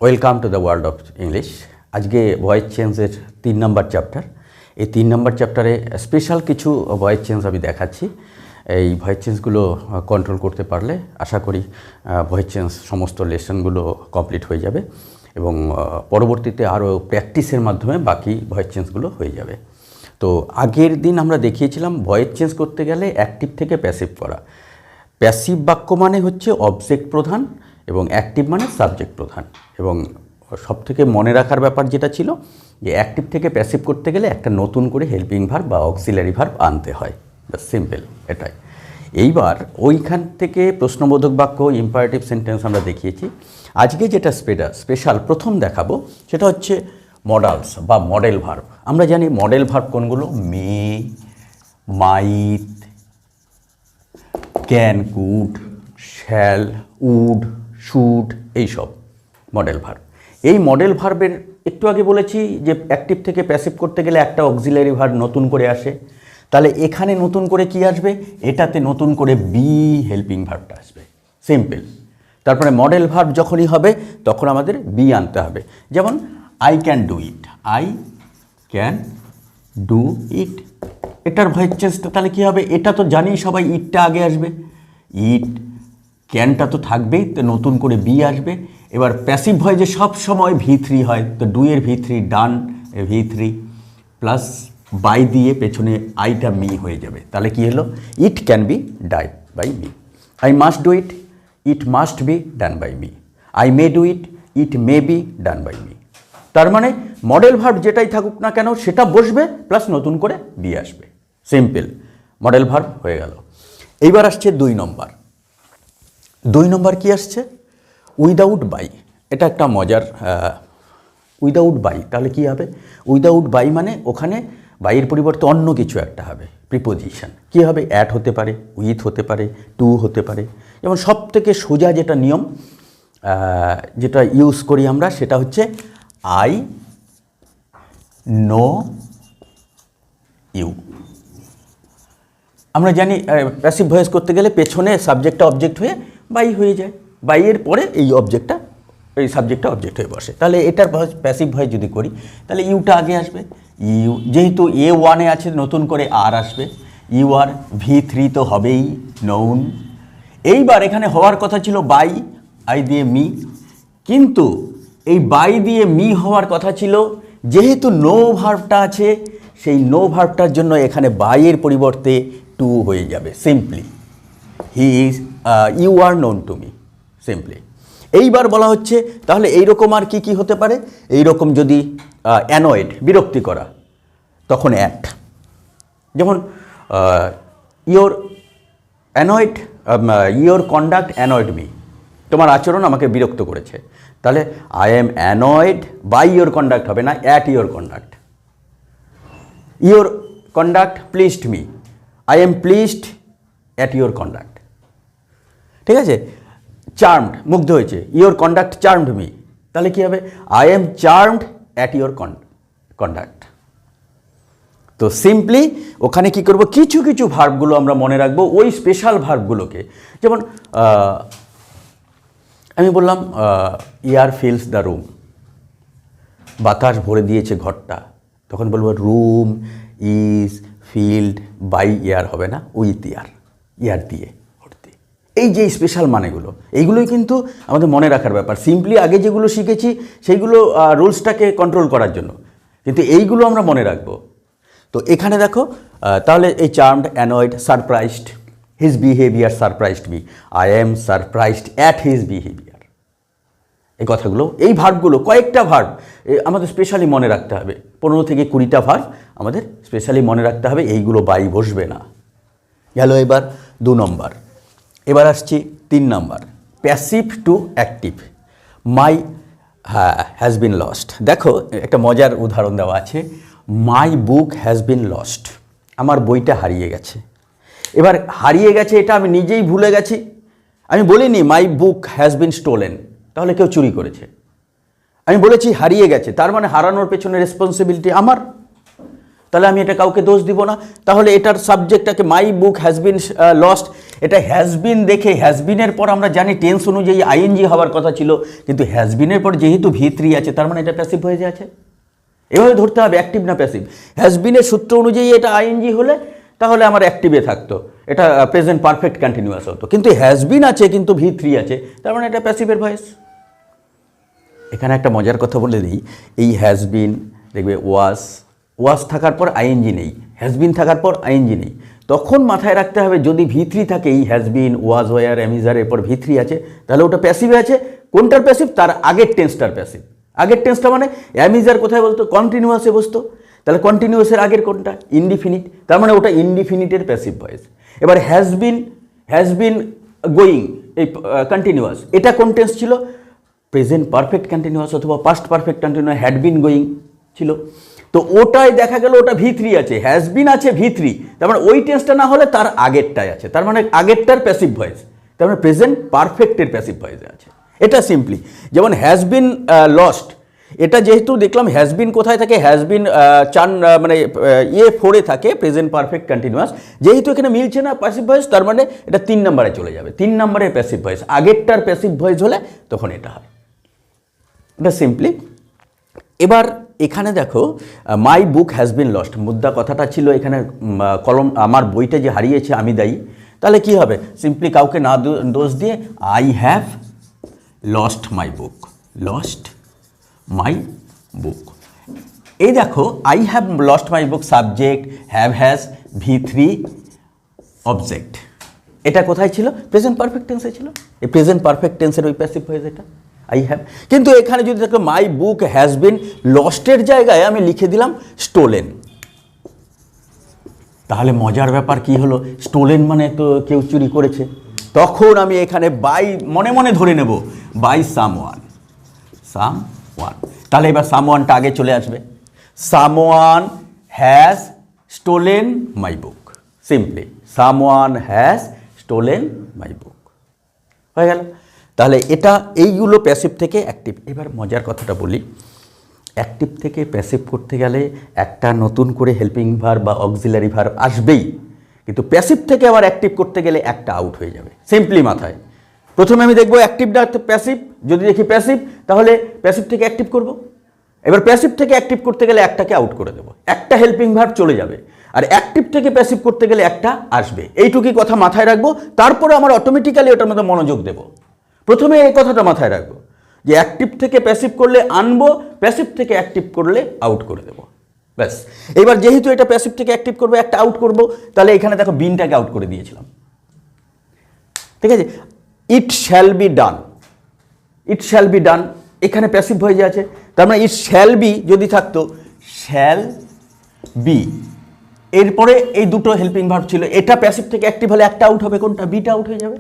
Welcome to the world of English. আজকে voice চেঞ্জের 3 নম্বর chapter. এই 3 নম্বর চ্যাপ্টারে স্পেশাল কিছু ভয়েস চেঞ্জ আমি দেখাচ্ছি। এই ভয়েস চেঞ্জগুলো কন্ট্রোল করতে পারলে আশা করি ভয়েস চেঞ্জ সমস্ত লেসনগুলো কমপ্লিট হয়ে যাবে এবং পরবর্তীতে আরও প্র্যাকটিসের মাধ্যমে বাকি ভয়েস চেঞ্জগুলো হয়ে যাবে। তো আগের দিন আমরা দেখিয়েছিলাম ভয়েস চেঞ্জ করতে গেলে অ্যাক্টিভ থেকে প্যাসিভ করা। প্যাসিভ বাক্য মানে হচ্ছে অবজেক্ট প্রধান এবং অ্যাক্টিভ মানে সাবজেক্ট প্রধান। এবং সবথেকে মনে রাখার ব্যাপার যেটা ছিল যে অ্যাক্টিভ থেকে প্যাসিভ করতে গেলে একটা নতুন করে হেল্পিং ভার্ব বা অক্সিলারি ভার্ব আনতে হয়। সিম্পল এটাই। এইবার ওইখান থেকে প্রশ্নবোধক বাক্য ইম্পারেটিভ সেন্টেন্স আমরা দেখিয়েছি। আজকে যেটা স্পেশাল প্রথম দেখাবো সেটা হচ্ছে মডালস বা মডেল ভার্ব। আমরা জানি মডেল ভার্ব কোনগুলো? May, might, can, could, shall, would, should, এইসব মডেল ভার্ব। এই মডেল ভার্বের একটু আগে বলেছি যে অ্যাক্টিভ থেকে প্যাসিভ করতে গেলে একটা অক্সিলারি ভার্ব নতুন করে আসে। তাহলে এখানে নতুন করে কি আসবে? এটাতে নতুন করে বি হেল্পিং ভার্বটা আসবে। সিম্পল। তারপরে মডেল ভার্ব যখনই হবে তখন আমাদের বি আনতে হবে। যেমন I can do it, I can do it. এটার ভয়েস চেঞ্জটা তাহলে কী হবে? এটা তো জানি সবাই, ইটটা আগে আসবে, ইট, ক্যানটা তো থাকবেই, তো নতুন করে বি আসবে। এবার প্যাসিভ ভয়েসে সব সময় V3 হয়, তো ডু এর V3, done V3 plus by দিয়ে পেছনে আইটা মি হয়ে যাবে। তাহলে কি হলো? It can be done by me. I must do it, it must be done by me. I may do it, it may be done by me. তার মানে মডেল ভার্ব যেটাই থাকুক না কেন সেটা বসবে প্লাস নতুন করে বি আসবে। সিম্পল মডেল ভার্ব হয়ে গেল। এইবার আসছে 2 নম্বর। 2 নম্বর কি আসছে? Without by. এটা একটা মজার, উইদাউট বাই। তাহলে কি হবে? উইদাউট বাই মানে ওখানে বাইয়ের পরিবর্তে অন্য কিছু একটা হবে, প্রিপোজিশন। কি হবে? অ্যাট হতে পারে, উইথ হতে পারে, টু হতে পারে। যেমন সব থেকে সোজা যেটা নিয়ম যেটা ইউজ করি আমরা সেটা হচ্ছে আই নো ইউ। আমরা জানি প্যাসিভ ভয়েস করতে গেলে পেছনে সাবজেক্টটা অবজেক্ট হয়ে বাই হয়ে যায়, বাইয়ের পরে এই অবজেক্টটা, এই সাবজেক্টটা অবজেক্ট হয়ে বসে। তাহলে এটার প্যাসিভ ভয়েস যদি করি তাহলে ইউটা আগে আসবে। ইউ যেহেতু A1-এ আছে নতুন করে আর আসবে, ইউ আর, V3 তো হবেই, নউন। এইবার এখানে হওয়ার কথা ছিল বাই, আই দিয়ে মি, কিন্তু এই বাই দিয়ে মি হওয়ার কথা ছিল, যেহেতু নো ভার্বটা আছে সেই নো ভার্বটার জন্য এখানে বাইয়ের পরিবর্তে টু হয়ে যাবে। Simply he is, you are known to me, simply. এইবার বলা হচ্ছে তাহলে এইরকম আর কি কি হতে পারে? এইরকম যদি অ্যানয়েড, বিরক্তি করা, তখন অ্যাট। যেমন your annoyed, your conduct annoyed me, তোমার আচরণ আমাকে বিরক্ত করেছে। তাহলে I am annoyed by your conduct হবে না, at your conduct. Your conduct pleased me, I am pleased at your conduct. ঠিক আছে? চার্মড, মুগ্ধ হয়েছে, ইয়োর কন্ডাক্ট চার্মড মি। তাহলে কী হবে? I am charmed at your conduct. তো সিম্পলি ওখানে কি করব? কিছু কিছু ভার্বগুলো আমরা মনে রাখবো, ওই স্পেশাল ভার্বগুলোকে। যেমন আমি বললাম এয়ার ফিলস দ্য রুম, বাতাস ভরে দিয়েছে ঘরটা, তখন বলবো room is filled by air, হবে না, উইথ এয়ার, এয়ার দিয়ে ভর্তি। এই যে স্পেশাল মানেগুলো, এইগুলোই কিন্তু আমাদের মনে রাখার ব্যাপার। সিম্পলি আগে যেগুলো শিখেছি সেইগুলো রুলসটাকে কন্ট্রোল করার জন্য, কিন্তু এইগুলো আমরা মনে রাখবো। তো এখানে দেখো তাহলে এই charmed, annoyed, surprised, his behaviour surprised me, I M surprised at his behaviour. এই কথাগুলো, এই ভার্বগুলো, কয়েকটা ভার্ব আমাদের স্পেশালি মনে রাখতে হবে। 15 থেকে 20টা ভার্ব আমাদের স্পেশালি মনে রাখতে হবে, এইগুলো বাই বসবে না। গেল এবার 2 নম্বর। এবার আসছি 3 নম্বর, passive to active. My has been lost. দেখো একটা মজার উদাহরণ দেওয়া আছে, মাই বুক হ্যাজ বিন লস্ট, আমার বইটা হারিয়ে গেছে। এবার হারিয়ে গেছে এটা আমি নিজেই ভুলে গেছি, আমি বলিনি মাই বুক হ্যাজ বিন স্টোলেন, তাহলে কেউ চুরি করেছে। আমি বলেছি হারিয়ে গেছে, তার মানে হারানোর পেছনে রেসপন্সিবিলিটি আমার, তাহলে আমি এটা কাউকে দোষ দিব না। তাহলে এটার সাবজেক্টটাকে মাই বুক হ্যাজ বিন লস্ট, এটা হ্যাজবিন দেখে হ্যাজবিনের পর আমরা জানি টেন্স অনুযায়ী আইএনজি হওয়ার কথা ছিল, কিন্তু হ্যাজবিনের পর যেহেতু V3 আছে তার মানে এটা প্যাসিভ হয়ে যাচ্ছে। এভাবে ধরতে হবে অ্যাক্টিভ না প্যাসিভ। হ্যাজবিনের সূত্র অনুযায়ী এটা আইএনজি হলে তাহলে আমার অ্যাক্টিভে থাকতো, এটা প্রেজেন্ট পারফেক্ট কন্টিনিউয়াস হতো, কিন্তু হ্যাজবিন আছে কিন্তু V3 আছে, তার মানে এটা প্যাসিভের ভয়েস। এখানে একটা মজার কথা বলে দিই, এই হ্যাজবিন দেখবে ওয়াজ থাকার পর আইএনজি নেই, হ্যাজবিন থাকার পর আইএনজি নেই, তখন মাথায় রাখতে হবে যদি V3 থাকে, এই হ্যাজবিন, ওয়াজ, ওয়ার, অ্যামিজার, এরপর V3 আছে, তাহলে ওটা প্যাসিভে আছে। কোনটার প্যাসিভ? তার আগের টেন্সটার প্যাসিভ। আগের টেন্সটা মানে অ্যামিজার কোথায় বলতো? কন্টিনিউয়াসে বসতো, তাহলে কন্টিনিউয়াসের আগের কোনটা? ইনডিফিনিট, তার মানে ওটা ইনডিফিনিটের প্যাসিভ ভয়েস। এবার হ্যাজবিন গোয়িং, এই কন্টিনিউয়াস, এটা কোন টেন্স ছিল? প্রেজেন্ট পারফেক্ট কন্টিনিউয়াস অথবা past perfect continuous, had been going ছিল, তো ওটাই দেখা গেল ওটা V3 আছে, হ্যাজবিন আছে V3, তার মানে ওই টেন্সটা না হলে তার আগেরটাই আছে, তার মানে আগেরটার প্যাসিভ ভয়েস, তার মানে প্রেজেন্ট পারফেক্টের প্যাসিভ ভয়েসে আছে। এটা সিম্পলি যেমন হ্যাজবিন লস্ট, এটা যেহেতু দেখলাম হ্যাজবিন কোথায় থাকে, হ্যাজবিন মানে 4-এ থাকে, প্রেজেন্ট পারফেক্ট কন্টিনিউয়াস, যেহেতু এখানে মিলছে না প্যাসিভ ভয়েস, তার মানে এটা 3 নম্বরে চলে যাবে, 3 নম্বরের প্যাসিভ ভয়েস, আগেরটার প্যাসিভ ভয়েস হলে তখন এটা হয়। এটা সিম্পলি। এবার এখানে দেখো মাই বুক হ্যাজ বিন লস্ট, মুদ্রা কথাটা ছিল এখানে কলম, আমার বইটা যে হারিয়েছে আমি দায়ী, তাহলে কি হবে? সিম্পলি কাউকে না দোষ দিয়ে I have lost my book, lost my book. এই দেখো I have lost my book, subject, have has, V3 object, এটা কোথায় ছিল? প্রেজেন্ট পারফেক্ট টেন্সে ছিল, এই প্রেজেন্ট পারফেক্ট টেন্সের ওই প্যাসিভ ভয়েস এটা আই হ্যাভ। কিন্তু এখানে যদি দেখো মাই বুক হ্যাজ বিন লস্টের জায়গায় আমি লিখে দিলাম স্টোলেন, তাহলে মজার ব্যাপার কি হলো? স্টোলেন মানে তো কেউ চুরি করেছে, তখন আমি এখানে বাই মনে মনে ধরে নেব বাই সামওয়ান, তাহলে এবার সামওয়ানটা আগে চলে আসবে, someone has stolen my book, simply someone has stolen my book, হয়ে গেল। তাহলে এটা এইগুলো প্যাসিভ থেকে অ্যাক্টিভ। এবার মজার কথাটা বলি, অ্যাক্টিভ থেকে প্যাসিভ করতে গেলে একটা নতুন করে হেল্পিং ভার্ব বা অক্সিলারি ভার্ব আসবেই, কিন্তু প্যাসিভ থেকে আবার অ্যাক্টিভ করতে গেলে একটা আউট হয়ে যাবে, সিম্পলি মাথায়। প্রথমে আমি দেখবো অ্যাক্টিভ না প্যাসিভ, যদি দেখি প্যাসিভ তাহলে প্যাসিভ থেকে অ্যাক্টিভ করব। এবার প্যাসিভ থেকে অ্যাক্টিভ করতে গেলে একটাকে আউট করে দেবো, একটা হেল্পিং ভার্ব চলে যাবে, আর অ্যাক্টিভ থেকে প্যাসিভ করতে গেলে একটা আসবে, এইটুকুই কথা মাথায় রাখবো। তারপরে আমার অটোমেটিক্যালি ওটার মধ্যে মনোযোগ দেবো। প্রথমে এই কথাটা মাথায় রাখবো যে অ্যাক্টিভ থেকে প্যাসিভ করলে আনবো, প্যাসিভ থেকে অ্যাক্টিভ করলে আউট করে দেবো, ব্যাস। এবার যেহেতু এটা প্যাসিভ থেকে অ্যাক্টিভ করবো, একটা আউট করবো, তাহলে এখানে দেখো বিনটাকে আউট করে দিয়েছিলাম, ঠিক আছে। ইট shall be done, it shall be done, এখানে প্যাসিভ হয়ে যাচ্ছে, তার মানে ইট শ্যাল বি যদি থাকতো শ্যাল বি, এরপরে এই দুটো হেল্পিং ভার্ব ছিল, এটা প্যাসিভ থেকে অ্যাক্টিভ হলে একটা আউট হবে, কোনটা? বিটা আউট হয়ে যাবে,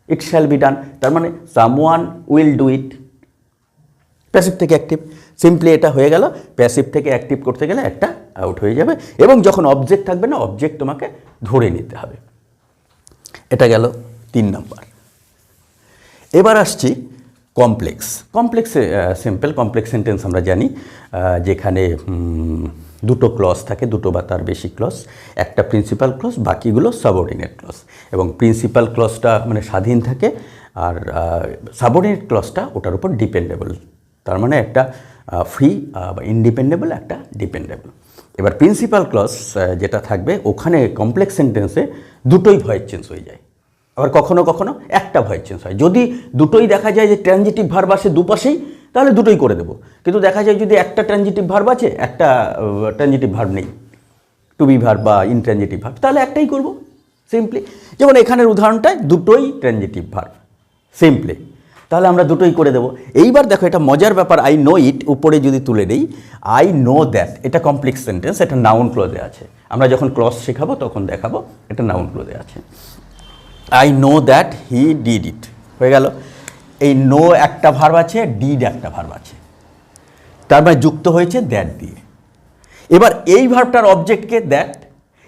ইট শ্যাল বি ডান, তার মানে someone will do it, passive থেকে অ্যাক্টিভ, সিম্পলি এটা হয়ে গেল। প্যাসিভ থেকে অ্যাক্টিভ করতে গেলে একটা আউট হয়ে যাবে, এবং যখন অবজেক্ট থাকবে না, অবজেক্ট তোমাকে ধরে নিতে হবে। এটা গেল 3 নাম্বার। এবার আসছি কমপ্লেক্সে। সিম্পল কমপ্লেক্স সেন্টেন্স আমরা জানি, যেখানে দুটো ক্লজ থাকে, দুটো বা তার বেশি ক্লজ, একটা প্রিন্সিপাল ক্লজ, বাকিগুলো সাবঅর্ডিনেট ক্লজ, এবং প্রিন্সিপাল ক্লজটা মানে স্বাধীন থাকে, আর সাবঅর্ডিনেট ক্লজটা ওটার উপর ডিপেন্ডেবল, তার মানে একটা ফ্রি বা ইনডিপেন্ডেবল, একটা ডিপেন্ডেবল। এবার প্রিন্সিপাল ক্লজ যেটা থাকবে ওখানে কমপ্লেক্স সেন্টেন্সে দুটোই ভয়েস চেঞ্জ হয়ে যায়, আবার কখনো কখনো একটা ভয়েস চেঞ্জ হয়। যদি দুটোই দেখা যায় যে ট্রানজিটিভ ভার্ব আসে দুপাশেই, তাহলে দুটোই করে দেবো, কিন্তু দেখা যায় যদি একটা ট্রানজিটিভ ভার্ব আছে, একটা ট্রানজিটিভ ভার্ব নেই, টু বি ভার্ব বা ইনট্রানজিটিভ ভার্ব, তাহলে একটাই করব সিম্পলি। যেমন এখানের উদাহরণটায় দুটোই ট্রানজিটিভ ভার্ব, সিম্পলি, তাহলে আমরা দুটোই করে দেবো। এইবার দেখো এটা মজার ব্যাপার, আই নো ইট উপরে যদি তুলে নেই, আই নো দ্যাট, এটা কমপ্লেক্স সেন্টেন্স, এটা নাউন ক্লজে আছে, আমরা যখন ক্লজ শেখাবো তখন দেখাবো, এটা নাউন ক্লজে আছে। I know that he did it, হয়ে গেল। এই নো একটা ভার্ব আছে, ডিড একটা ভার্ব আছে, তার মানে যুক্ত হয়েছে দ্যাট দিয়ে। এবার এই ভার্বটার অবজেক্টকে দ্যাট,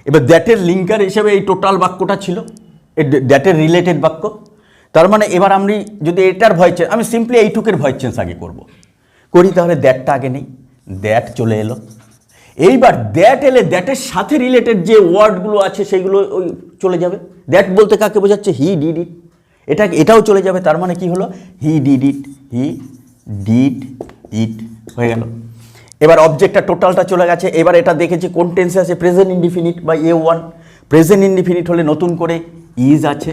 এবার দ্যাটের লিঙ্কার হিসেবে এই টোটাল বাক্যটা ছিল, এই দ্যাটের রিলেটেড বাক্য, তার মানে এবার আমি যদি এটার ভয়েস চেঞ্জ, আমি সিম্পলি এইটুকের ভয়েস চেঞ্জ আগে করি, তাহলে দ্যাটটা আগে নেই, দ্যাট চলে এলো। এইবার দ্যাট এলে দ্যাটের সাথে রিলেটেড যে ওয়ার্ডগুলো আছে সেইগুলো ওই চলে যাবে, দ্যাট বলতে কাকে বোঝাচ্ছে? He did it. এটাও চলে যাবে, তার মানে কি হলো? He did it, he did it হয়ে গেল। এবার অবজেক্টটা টোটালটা চলে গেছে। এবার এটা দেখেছি কোন টেন্সে আছে? প্রেজেন্ট ইনডিফিনিট বা A1। প্রেজেন্ট ইনডিফিনিট হলে নতুন করে ইজ আছে।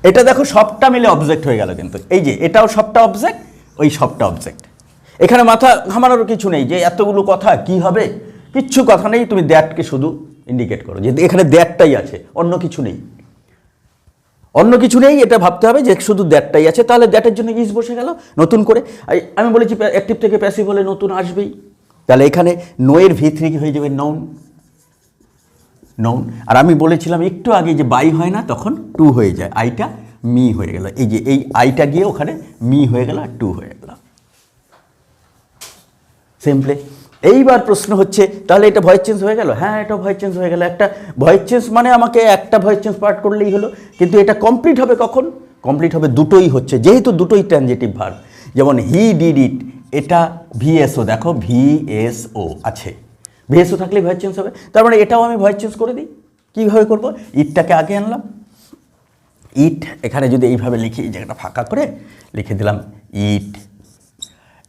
এটা দেখো সবটা মিলে অবজেক্ট হয়ে গেল, কিন্তু এই যে এটাও সবটা অবজেক্ট, ওই সবটা অবজেক্ট। এখানে মাথা ঘামানোর কিছু নেই যে এতগুলো কথা কি হবে, কিচ্ছু কথা নেই। তুমি দ্যাটকে শুধু ইন্ডিকেট করো যে এখানে দ্যাটটাই আছে, অন্য কিছু নেই, অন্য কিছু নেই। এটা ভাবতে হবে যে শুধু দ্যাটটাই আছে, তাহলে দ্যাটের জন্য ইজ বসে গেল নতুন করে। আমি বলেছি অ্যাক্টিভ থেকে প্যাসিভ হলে নতুন আসবেই, তাহলে এখানে নোয়ের V3 কি হয়ে যাবে? নাউন। নাউন। আর আমি বলেছিলাম একটু আগে যে বাই হয় না, তখন টু হয়ে যায়, আইটা মি হয়ে গেল। এই যে এই আইটা গিয়ে ওখানে মি হয়ে গেল আর টু হয়ে গেল। সিম্পলি। এইবার প্রশ্ন হচ্ছে তাহলে এটা ভয়েস চেঞ্জ হয়ে গেল? হ্যাঁ, এটা ভয়েস চেঞ্জ হয়ে গেল। একটা ভয়েস চেঞ্জ মানে আমাকে একটা ভয়েস চেঞ্জ পার্ট করলেই হলো, কিন্তু এটা কমপ্লিট হবে কখন? কমপ্লিট হবে দুটোই হচ্ছে, যেহেতু দুটোই ট্রানজিটিভ ভার্ব। যেমন হি ডিড ইট, এটা ভিএসও, দেখো ভিএসও আছে, ভিএসও থাকলে ভয়েস চেঞ্জ হবে। তার মানে এটাও আমি ভয়েস চেঞ্জ করে দিই। কীভাবে করবো? ইটটাকে আগে আনলাম, ইট এখানে যদি এইভাবে লিখি, এই জায়গাটা ফাঁকা করে লিখে দিলাম ইট।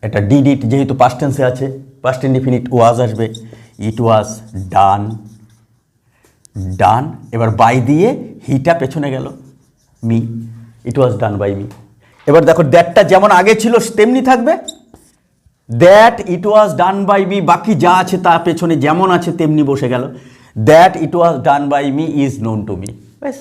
এটা ডিড ইট যেহেতু পাস্ট টেন্সে আছে, পাস্ট ইনডিফিনিট ওয়াজ আসবে, ইট ওয়াজ ডান। ডান। এবার বাই দিয়ে হিটা পেছনে গেল, me, it was done by me. এবার দেখো দ্যাটটা যেমন আগে ছিল তেমনি থাকবে, that it was done by me, বাকি যা আছে তা পেছনে যেমন আছে তেমনি বসে গেল। That it was done by me is known to me, ব্যাস।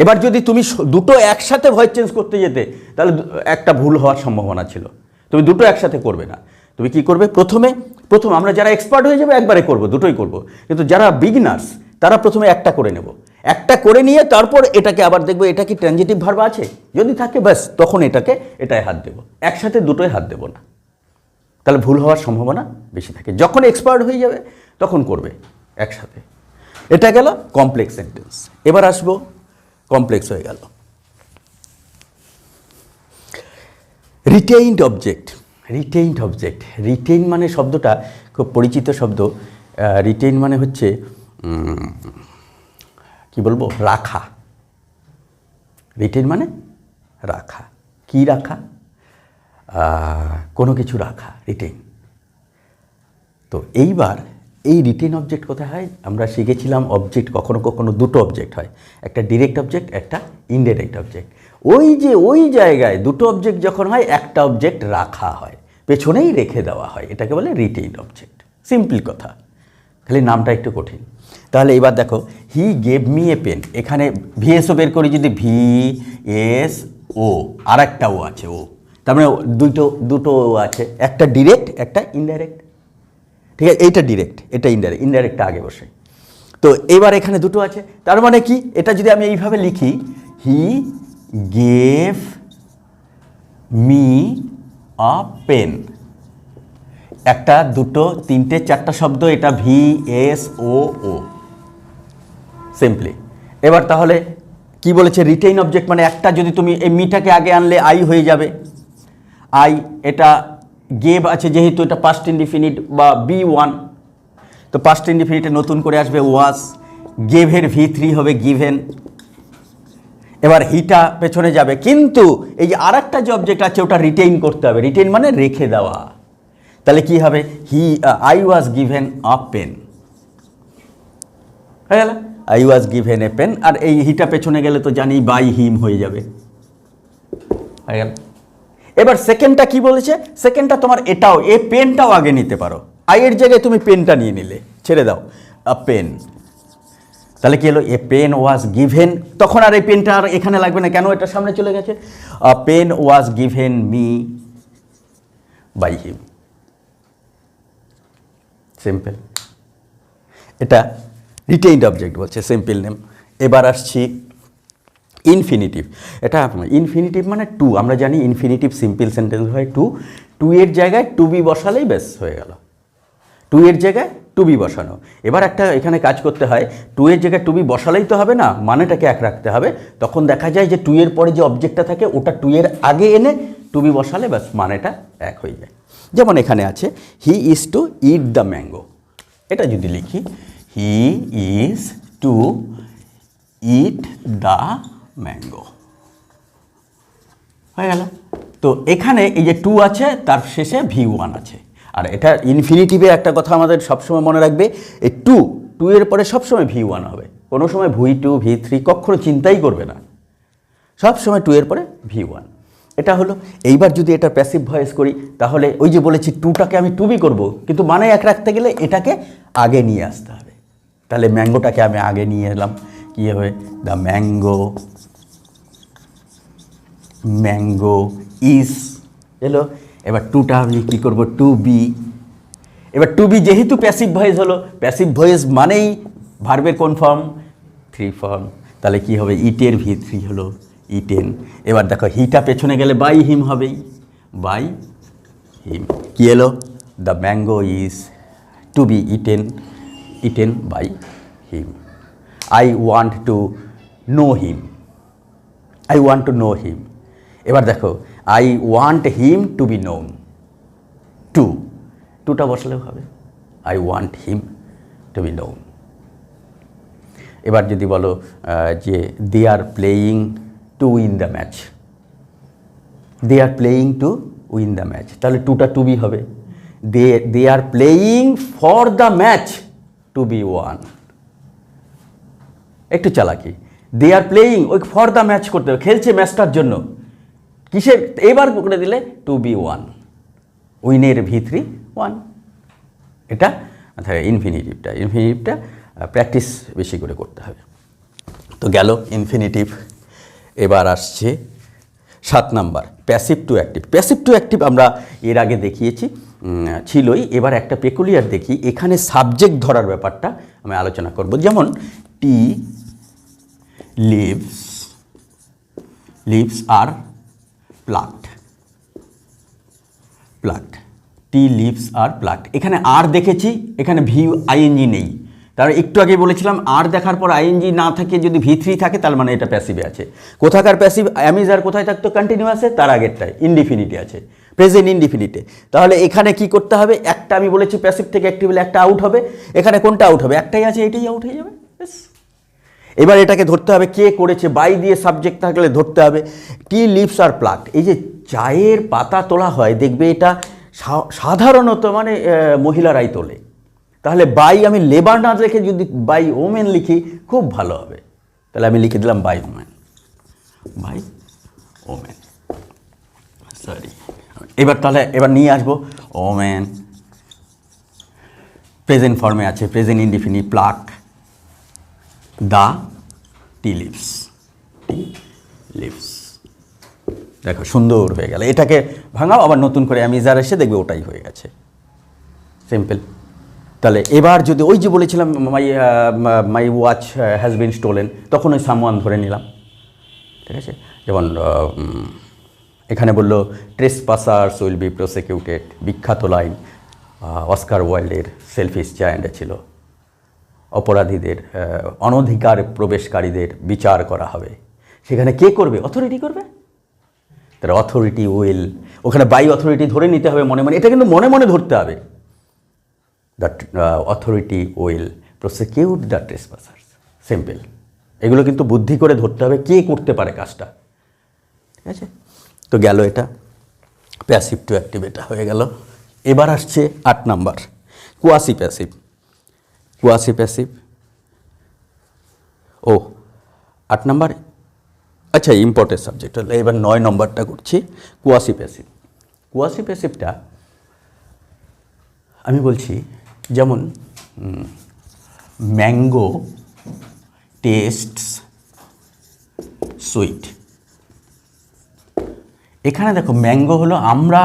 এবার যদি তুমি দুটো একসাথে ভয়েস চেঞ্জ করতে যেতে, তাহলে একটা ভুল হওয়ার সম্ভাবনা ছিল। তুমি দুটো একসাথে করবে না, তুমি কি করবে? প্রথমে আমরা যারা এক্সপার্ট হয়ে যাবে একবারে করব, দুটোই করব, কিন্তু যারা বিগিনার্স তারা প্রথমে একটা করে নেব, একটা করে নিয়ে তারপর এটাকে আবার দেখবো এটা কি ট্রানজিটিভ ভার্ব আছে, যদি থাকে ব্যাস তখন এটায় হাত দেবো, একসাথে দুটোই হাত দেবো না, তাহলে ভুল হওয়ার সম্ভাবনা বেশি থাকে। যখন এক্সপার্ট হয়ে যাবে তখন করবে একসাথে। এটা গেল কমপ্লেক্স সেন্টেন্স। এবার আসবো কমপ্লেক্স হয়ে গেল retained object. Retained object, retain মানে শব্দটা খুব পরিচিত শব্দ। রিটেইন মানে হচ্ছে কি বলবো, রাখা। রিটেইন মানে রাখা। কি রাখা? কোনো কিছু রাখা, রিটেইন। তো এইবার এই রিটেইন অবজেক্ট কোথায় হয়? আমরা শিখেছিলাম অবজেক্ট কখনো কখনো দুটো অবজেক্ট হয়, একটা ডিরেক্ট অবজেক্ট, একটা ইনডাইরেক্ট অবজেক্ট। ওই জায়গায় দুটো অবজেক্ট যখন হয়, একটা অবজেক্ট রাখা হয়, পেছনেই রেখে দেওয়া হয়, এটাকে বলে রিটেইনড অবজেক্ট। সিম্পল কথা, খালি নামটা একটু কঠিন। তাহলে এবার দেখো, he gave me a pen, এখানে ভিএসও বের করি, যদি VSO আর একটা ও আছে, ও তার মানে দুটো ও আছে, একটা ডিরেক্ট একটা ইনডাইরেক্ট। ঠিক আছে, এইটা ডিরেক্ট, এটা ইনডাইরেক্ট, ইনডাইরেক্টটা আগে বসে। তো এবার এখানে দুটো আছে, তার মানে কি? এটা যদি আমি এইভাবে লিখি, he gave me a pen, একটা দুটো তিনটে চারটা শব্দ, এটা VSO, সিম্পলি। এবার তাহলে কি বলেছে? রিটেইন অবজেক্ট মানে একটা, যদি তুমি এই মিটাকে আগে আনলে আই হয়ে যাবে, আই। এটা গেভ আছে যেহেতু, এটা পাস্ট ইনডিফিনিট বা B1, তো পাস্ট ইনডিফিনিটে নতুন করে আসবে ওয়াজ, গেভের V3 হবে গিভেন। এবার হিটা পেছনে যাবে, কিন্তু এই যে আর একটা যে অবজেক্ট আছে ওটা রিটেইন করতে হবে। রিটেইন মানে রেখে দেওয়া। তাহলে কি হবে? I was given a pen, হয়ে গেল I was given a pen. আর এই হিটা পেছনে গেলে তো জানি বাই হিম হয়ে যাবে, হয়ে গেল। এবার সেকেন্ডটা কি বলেছে? সেকেন্ডটা তোমার এটাও, এ পেনটাও আগে নিতে পারো, আইয়ের জায়গায় তুমি পেনটা নিয়ে নিলে, ছেড়ে দাও, আ পেন। তাহলে কি হলো? এ পেন ওয়াজ গিভেন, তখন আর এই পেনটা আর এখানে লাগবে না, কেন? এটা সামনে চলে গেছে। A pen was given me by him, simple. এটা রিটেইনড অবজেক্ট বলছে, সিম্পল নেম। এবার আসছি ইনফিনিটিভ। এটা ইনফিনিটিভ মানে টু, আমরা জানি ইনফিনিটিভ সিম্পল সেন্টেন্স হয় টু এর জায়গায় টু বি বসালেই বেশ হয়ে গেল, টু এর জায়গায় টু বি বসানো। এবার একটা এখানে কাজ করতে হয়, টু এর জায়গায় টু বি বসালেই তো হবে না, মানেটাকে এক রাখতে হবে। তখন দেখা যায় যে টু এর পরে যে অবজেক্টটা থাকে ওটা টু এর আগে এনে টু বি বসালে ব্যাস মানেটা এক হয়ে যায়। যেমন এখানে আছে he is to eat the mango, এটা যদি লিখি he is to eat the mango, হয়ে গেল। তো এখানে এই যে টু আছে তার শেষে V1 আছে। আর এটা ইনফিনিটিভে একটা কথা আমাদের সবসময় মনে রাখবে, এই টু এর পরে সবসময় V1 হবে, কোনো সময় V2 V3 কখনো চিন্তাই করবে না, সবসময় টু এর পরে V1। এটা হলো। এইবার যদি এটা প্যাসিভ ভয়েস করি তাহলে ওই যে বলেছি টুটাকে আমি টু বি করবো, কিন্তু মানে এক রাখতে গেলে এটাকে আগে নিয়ে আসতে হবে। তাহলে ম্যাঙ্গোটাকে আমি আগে নিয়ে এলাম, কী হবে, দ্য ম্যাঙ্গো ইজ এলো। এবার টুটা আমি কী করবো, টু বি। এবার টু বি যেহেতু প্যাসিভ ভয়েস হলো, প্যাসিভ ভয়েস মানেই ভার্বের কোন ফর্ম, 3 ফর্ম। তাহলে কী হবে, ইটের V3 হলো ইটেন। এবার দেখো হিটা পেছনে গেলে বাই হিম হবেই, বাই হিম। কী এলো, the mango is to be eaten by him. I want to know him. এবার দেখো I want him to be known, টুটা বসলেও হবে, I want him to be known. এবার যদি বলো যে they are playing to win the match, তাহলে টুটা টু বি হবে, they are playing for the match to be won. একটু চালাকি, দে আর প্লেয়িং, ওই ফর দ্য ম্যাচ করতে হবে, খেলছে ম্যাচটার জন্য, কিসের, এবার করে দিলে টু বি ওয়ান, উইনের V3 1। এটা ইনফিনিটিভটা প্র্যাকটিস বেশি করে করতে হবে। তো গেল ইনফিনিটিভ। এবার আসছে 7 number, passive to active. Passive to active আমরা এর আগে দেখিয়েছি, ছিলই। এবার একটা পেকুলিয়ার দেখি, এখানে সাবজেক্ট ধরার ব্যাপারটা আমি আলোচনা করব। যেমন টি লিভস আর প্লাকড, টি লিভস আর প্লাকড। এখানে আর দেখেছি, এখানে আইএনজি নেই। তার একটু আগে বলেছিলাম আর দেখার পর আইএনজি না থাকে, যদি V3 থাকে তার মানে এটা প্যাসিভে আছে। কোথাকার প্যাসিভ, অ্যামিজার কোথায় থাকতো, কন্টিনিউয়াসে, তার আগেরটায় ইনডিফিনিটে আছে, প্রেজেন্ট ইনডিফিনিটে। তাহলে এখানে কি করতে হবে, একটা আমি বলেছি প্যাসিভ থেকে অ্যাক্টিভ হলে একটা আউট হবে, এখানে কোনটা আউট হবে, একটাই আছে, এটাই আউট হয়ে যাবে। এবার এটাকে ধরতে হবে কে করেছে, বাই দিয়ে সাবজেক্ট থাকলে ধরতে হবে। টি লিভস আর প্লাকড, এই যে চায়ের পাতা তোলা হয়, দেখবে এটা সাধারণত মানে মহিলারাই তোলে। তাহলে বাই আমি লেবার না রেখে যদি বাই ওমেন লিখি খুব ভালো হবে। তাহলে আমি লিখে দিলাম বাই ওমেন, সরি। এবার নিয়ে আসবো ওমেন, প্রেজেন্ট ফর্মে আছে, present indefinite, pluck the tea leaves. দেখো সুন্দর হয়ে গেল। এটাকে ভাঙাও, আবার নতুন করে আমি যার এসে দেখবে ওটাই হয়ে গেছে, সিম্পল। তাহলে এবার যদি ওই যে বলেছিলাম my watch has been stolen, তখন ওই সামওয়ান ধরে নিলাম, ঠিক আছে। যেমন এখানে বললো ট্রেসপাসার্স উইল বি প্রসিকিউটেড, বিখ্যাত লাইন অস্কার ওয়াইল্ডের সেলফিশ জায়ান্টে ছিল। অপরাধীদের, অনধিকার প্রবেশকারীদের বিচার করা হবে। সেখানে কে করবে, অথরিটি করবে। তাহলে অথরিটি উইল, ওখানে বাই অথরিটি ধরে নিতে হবে মনে মনে, এটা কিন্তু মনে মনে ধরতে হবে। The authority will prosecute the trespassers, simple. এগুলো কিন্তু বুদ্ধি করে ধরতে হবে কে করতে পারে কাজটা, ঠিক আছে। তো গেল এটা প্যাসিভ টু অ্যাক্টিভ, এটা হয়ে গেল। এবার আসছে 8 নাম্বার, কোয়াসি প্যাসিভ। ও 8 নাম্বার, আচ্ছা ইম্পর্টেন্ট সাবজেক্ট হলো। এবার 9 নম্বরটা করছি, কোয়াসি প্যাসিভটা আমি বলছি যেমন ম্যাঙ্গো টেস্টস সুইট। এখানে দেখো ম্যাঙ্গো হলো, আমরা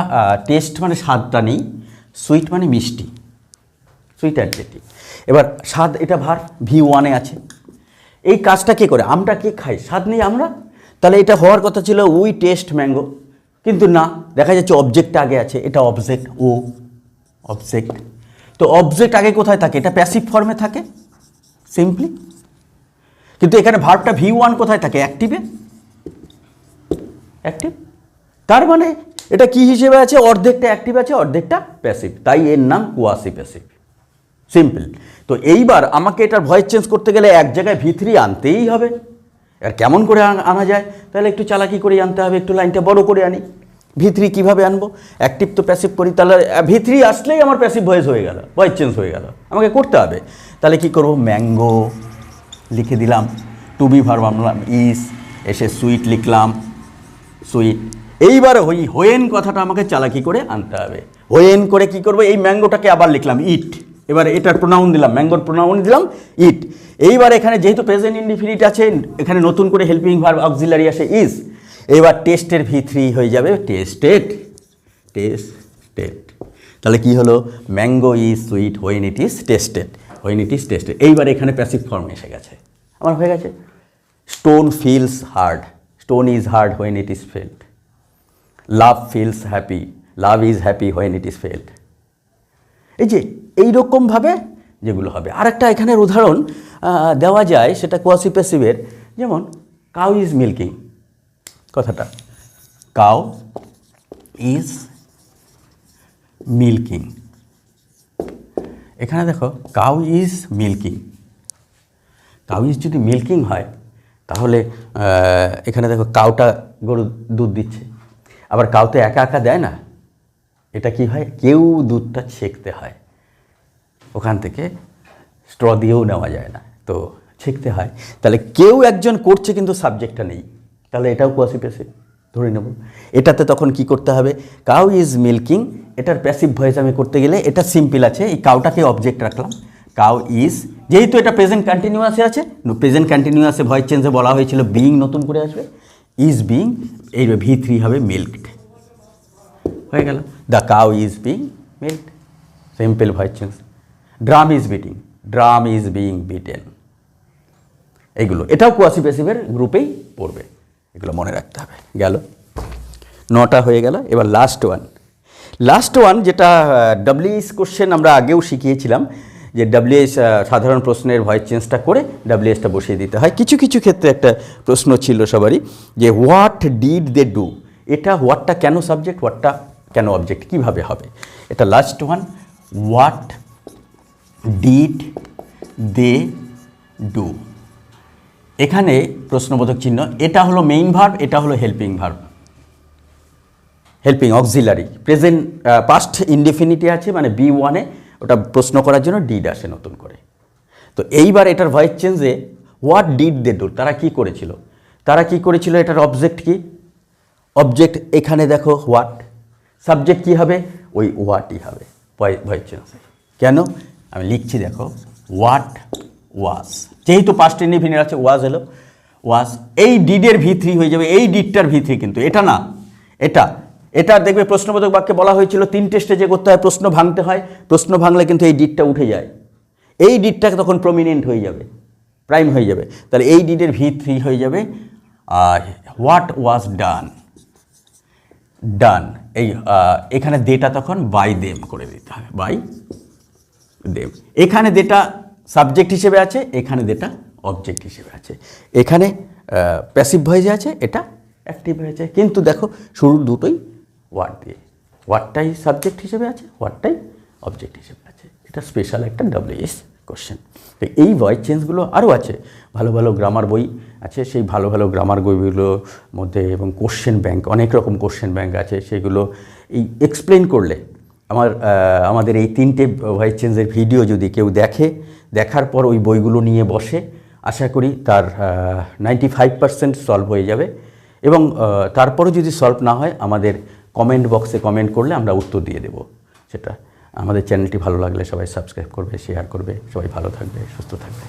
টেস্ট মানে স্বাদটা নেই, সুইট মানে মিষ্টি, সুইট অ্যাডজেক্টিভ। এবার স্বাদ, এটা ভার V1-এ আছে। এই কাজটা কে করে, আমরা কে খাই, স্বাদ নেই আমরা, তাহলে এটা হওয়ার কথা ছিল উই টেস্ট ম্যাঙ্গো, কিন্তু না, দেখা যাচ্ছে অবজেক্টটা আগে আছে, এটা অবজেক্ট, অবজেক্ট। তো অবজেক্ট আগে কোথায় থাকে, এটা প্যাসিভ ফর্মে থাকে সিম্পলি, কিন্তু এখানে ভার্বটা V1 কোথায় থাকে, অ্যাক্টিভ। তার মানে এটা কি হিসেবে আছে, অর্ধেকটা অ্যাক্টিভ আছে, অর্ধেকটা প্যাসিভ, তাই এর নাম কোয়াসি প্যাসিভ। সিম্পল। তো এইবার আমাকে এটার ভয়েস চেঞ্জ করতে গেলে এক জায়গায় V3 আনতেই হবে। আর কেমন করে আনা যায়? তাহলে একটু চালাকি করে আনতে হবে, একটু লাইনটা বড় করে আনি। V3 কীভাবে আনবো? অ্যাক্টিভ তো প্যাসিভ করি, তাহলে V3 আসলেই আমার প্যাসিভ ভয়েস হয়ে গেল, ভয়েস চেঞ্জ হয়ে গেল, আমাকে করতে হবে। তাহলে কি করব? ম্যাঙ্গো লিখে দিলাম, টু বি ভার্ব আনলাম ইজ, এসে সুইট লিখলাম, সুইট। এইবারে হোয়েন কথাটা আমাকে চালাকি করে আনতে হবে। হোয়েন করে কি করব? এই ম্যাঙ্গোটাকে আবার লিখলাম ইট, এবারে এটার প্রোনাউন দিলাম, ম্যাঙ্গোর প্রোনাউন দিলাম ইট। এইবার এখানে যেহেতু প্রেজেন্ট ইনডিফিনিট আছে, এখানে নতুন করে হেল্পিং ভার্ব অক্সিলারি আসে ইজ। এবার টেস্টের V3 হয়ে যাবে টেস্টেড, টেস্টেড। তাহলে কি হলো? Mango is sweet when it is tasted, when it is tasted. এইবার এখানে প্যাসিভ ফর্ম এসে গেছে, আমার হয়ে গেছে। Stone feels hard, stone is hard when it is felt. Love feels happy, love is happy when it is felt. এই যে এইরকমভাবে যেগুলো হবে। আরেকটা এখানের উদাহরণ দেওয়া যায়, সেটা কোয়াসি প্যাসিভের, যেমন কাউ ইজ মিল্কিং কথাটা, কাউ ইজ মিল্কিং। এখানে দেখো cow is milking, cow is যদি মিল্কিং হয় তাহলে এখানে দেখো কাউটা গরু দুধ দিচ্ছে, আবার কাউ তো একা একা দেয় না, এটা কি হয়? কেউ দুধটা ছেঁকতে হয়, ওখান থেকে স্ট্র দিয়েও নেওয়া যায় না, তো ছেঁকতে হয়। তাহলে কেউ একজন করছে কিন্তু সাবজেক্টটা নেই, তাহলে এটাও কোয়াসি প্যাসিভ ধরে নেব। এটাতে তখন কি করতে হবে? কাউ ইজ মিল্কিং, এটার প্যাসিভ ভয়েস আমি করতে গেলে এটা সিম্পল আছে, এই কাউটাকে অবজেক্ট রাখলাম, কাউ ইজ, যেহেতু এটা প্রেজেন্ট কন্টিনিউয়াসে আছে, প্রেজেন্ট কন্টিনিউয়াসে ভয়েস চেঞ্জে বলা হয়েছিল বিইং নতুন করে আসবে, ইজ বিইং, এই V3 হবে মিল্কড, হয়ে গেল। The cow is being milked, simple voice change. Drum is beating, drum is being beaten. এইগুলো এটাও কোয়াসি প্যাসিভের গ্রুপেই পড়বে, এগুলো মনে রাখতে হবে। গেল 9টা হয়ে গেল। এবার লাস্ট ওয়ান যেটা WH কোশ্চেন আমরা আগেও শিখিয়েছিলাম, যে WH সাধারণ প্রশ্নের ভয়েস চেঞ্জটা করে WHটা বসিয়ে দিতে হয়। কিছু কিছু ক্ষেত্রে একটা প্রশ্ন ছিল সবারই, যে হোয়াট ডিড দে ডু, এটা হোয়াটটা কেন সাবজেক্ট, হোয়াটটা কেন অবজেক্ট, কিভাবে হবে? এটা last one, what did they do. এখানে প্রশ্নবোধক চিহ্ন, এটা হলো মেইন ভার্ব, এটা হলো helping verb, helping auxiliary. Present past ইনডেফিনিটে আছে, মানে B1-এ ওটা প্রশ্ন করার জন্য ডিড আসে নতুন করে। তো এইবার এটার ভয়েস চেঞ্জে হোয়াট ডিড দে ডু, তারা কি করেছিল, তারা কি করেছিল, এটার অবজেক্ট কি? অবজেক্ট এখানে দেখো হোয়াট, সাবজেক্ট কি হবে? ওই হোয়াটই হবে ভয়েস চেঞ্জে। কেন? আমি লিখছি দেখো, হোয়াট ওয়াজ, যেহেতু পাস্ট ইনডেফিনিট আছে ওয়াজ এলো, ওয়াজ। এই ডিডের V3 হয়ে যাবে, এই ডিডটার V3 কিন্তু এটা না, এটা দেখবে প্রশ্নবোধক বাক্যে বলা হয়েছিল 3টে স্টেজে করতে হয়, প্রশ্ন ভাঙতে হয়, প্রশ্ন ভাঙলে কিন্তু এই ডিডটা উঠে যায়, এই ডিডটা তখন প্রমিনেন্ট হয়ে যাবে, প্রাইম হয়ে যাবে। তাহলে এই ডিডের V3 হয়ে যাবে হোয়াট ওয়াজ ডান, ডান। এই এখানে দেটা তখন বাই দেম করে দিতে হবে, বাই দেম। এখানে দেটা সাবজেক্ট হিসেবে আছে, এখানে দেটা অবজেক্ট হিসেবে আছে, এখানে প্যাসিভ ভয়েসে আছে, এটা অ্যাক্টিভ হয়েছে। কিন্তু দেখো শুরুর দুটোই ওয়ার্ড দিয়ে, ওয়ার্ডটাই সাবজেক্ট হিসেবে আছে, ওয়ার্ডটাই অবজেক্ট হিসেবে আছে। এটা স্পেশাল একটা WH কোশ্চেন। তো এই ভয়েস চেঞ্জগুলো আরও আছে, ভালো ভালো গ্রামার বই আছে, সেই ভালো ভালো গ্রামার বইগুলোর মধ্যে, এবং কোশ্চেন ব্যাংক, অনেক রকম কোশ্চেন ব্যাংক আছে, সেগুলো এই এক্সপ্লেন করলে আমাদের এই 3টে ভয়েস চেঞ্জের ভিডিও যদি কেউ দেখে, দেখার পর ওই বইগুলো নিয়ে বসে, আশা করি তার 95% সলভ হয়ে যাবে। এবং তারপরও যদি সলভ না হয়, আমাদের কমেন্ট বক্সে কমেন্ট করলে আমরা উত্তর দিয়ে দেব। সেটা আমাদের চ্যানেলটি ভালো লাগলে সবাই সাবস্ক্রাইব করবে, শেয়ার করবে। সবাই ভালো থাকবে, সুস্থ থাকবে।